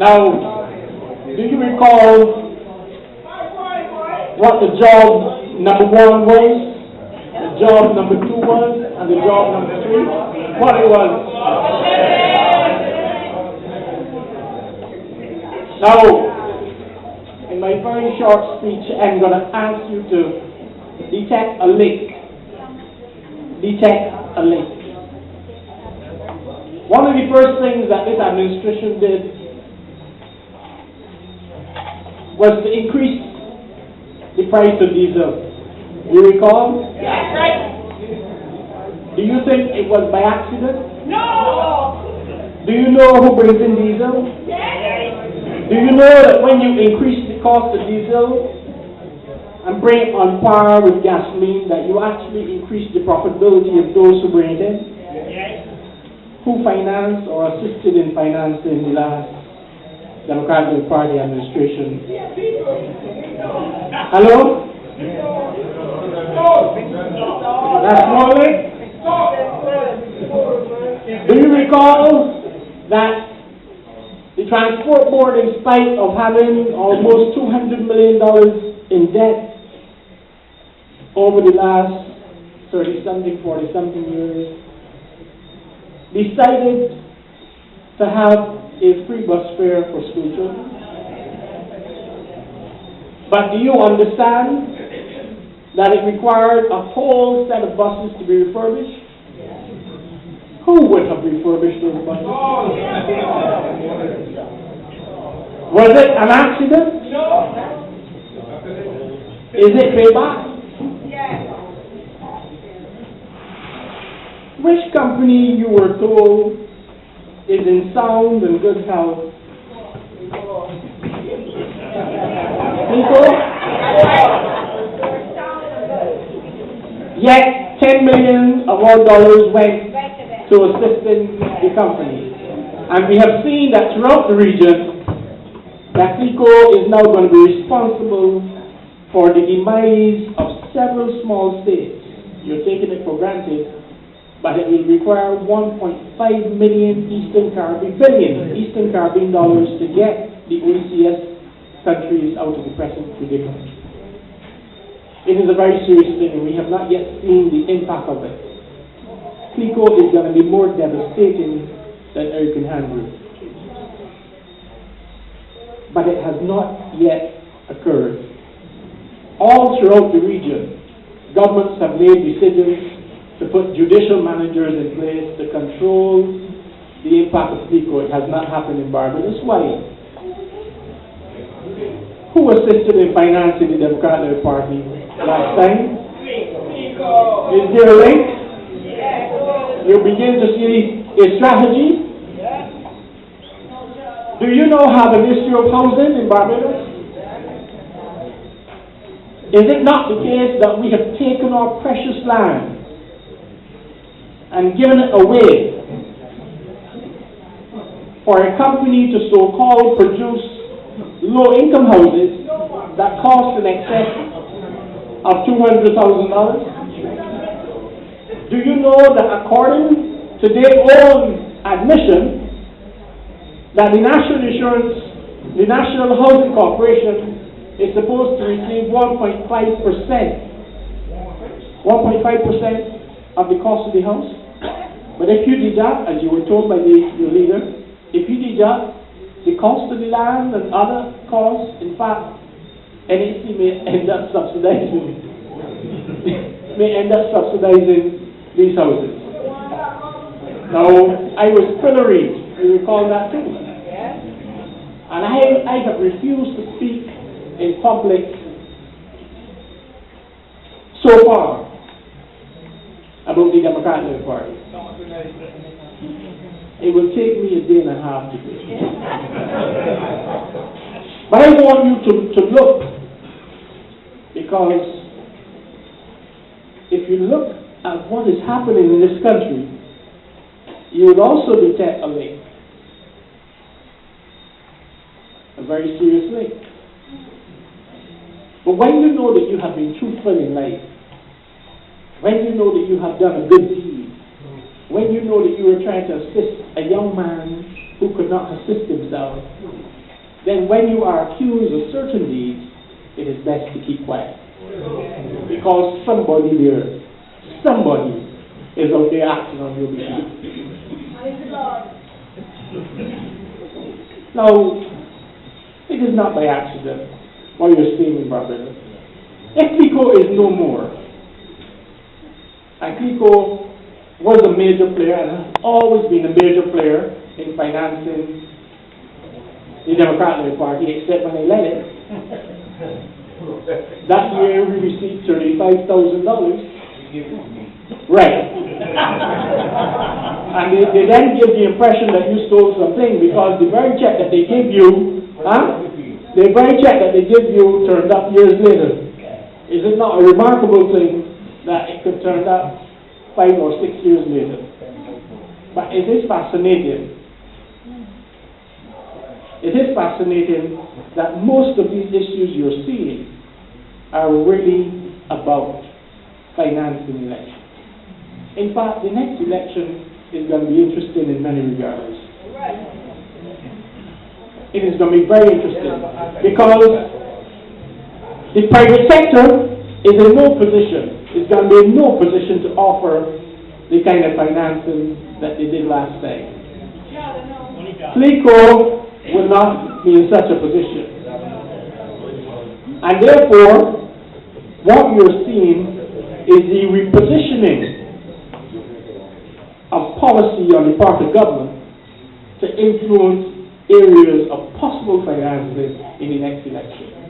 Now, do you recall what the job number 1 was, the job number 2 was, and the job number 3? What it was? Now, in my very short speech, I'm going to ask you to detect a link. Detect a link. One of the first things that this administration did was to increase the price of diesel. You recall? That's right. Do you think it was by accident? No! Do you know who brings in diesel? Yes! Do you know that when you increase the cost of diesel and bring it on par with gasoline, that you actually increase the profitability of those who bring it in? Yes. Who financed or assisted in financing the last Democratic Party administration? Hello? That's Morley? Do you recall that the Transport Board, in spite of having almost $200 million in debt over the last 30-something, 40-something years, decided to have a free bus fare for school children? But do you understand that it required a whole set of buses to be refurbished? Who would have refurbished those buses? Was it an accident? No. Is it payback? Yes. Which company you were told is in sound and good health? People? Yet, $10 million of our dollars went to assisting the company. And we have seen that throughout the region, that CICO is now going to be responsible for the demise of several small states. You're taking it for granted, but it will require 1.5 billion Eastern Caribbean dollars to get the OECS countries out of the present predicament. It is a very serious thing, and we have not yet seen the impact of it. CICO is going to be more devastating than Hurricane Andrew. But it has not yet occurred. All throughout the region, governments have made decisions to put judicial managers in place to control the impact of CICO. It has not happened in Barbados. Why? Who assisted in financing the Democratic Party last time? Is there a link? You begin to see a strategy. Do you know how the Ministry of Housing in Barbados? Is it not the case that we have taken our precious land and given it away for a company to so-called produce low-income houses that cost in excess of $200,000? Do you know that according to their own admission, that the National Housing Corporation is supposed to receive 1.5% of the cost of the house? But if you deduct, as you were told by your leader, if you deduct the cost of the land and other costs, in fact, NAC may end up subsidizing these houses. Now, I was pilloried. You recall that too? And I have refused to speak in public so far about the Democratic Party. It will take me a day and a half to do it. But I want you to look, because if you look at what is happening in this country, you would also detect a link. A very serious link. But when you know that you have been truthful in life, when you know that you have done a good deed, when you know that you were trying to assist a young man who could not assist himself, then when you are accused of certain deeds, it is best to keep quiet. Because somebody is out there acting on your behalf. Now, it is not by accident what you're seeing in Barbados. If CLICO is no more, and CLICO was a major player and has always been a major player in financing the Democratic Party, except when they let it. That year we received $35,000. Right. And they then give the impression that you stole something because the very check that they give you, the very check that they give you turned up years later. Is it not a remarkable thing that it could turn up 5 or 6 years later? But it is fascinating. It is fascinating that most of these issues you're seeing are really about financing elections. In fact, the next election is going to be interesting in many regards. It is going to be very interesting because the private sector is in no position, is going to be in no position to offer the kind of financing that they did last time. CLICO will not be in such a position. And therefore, what you're seeing is the repositioning of policy on the part of government to influence areas of possible financing in the next election.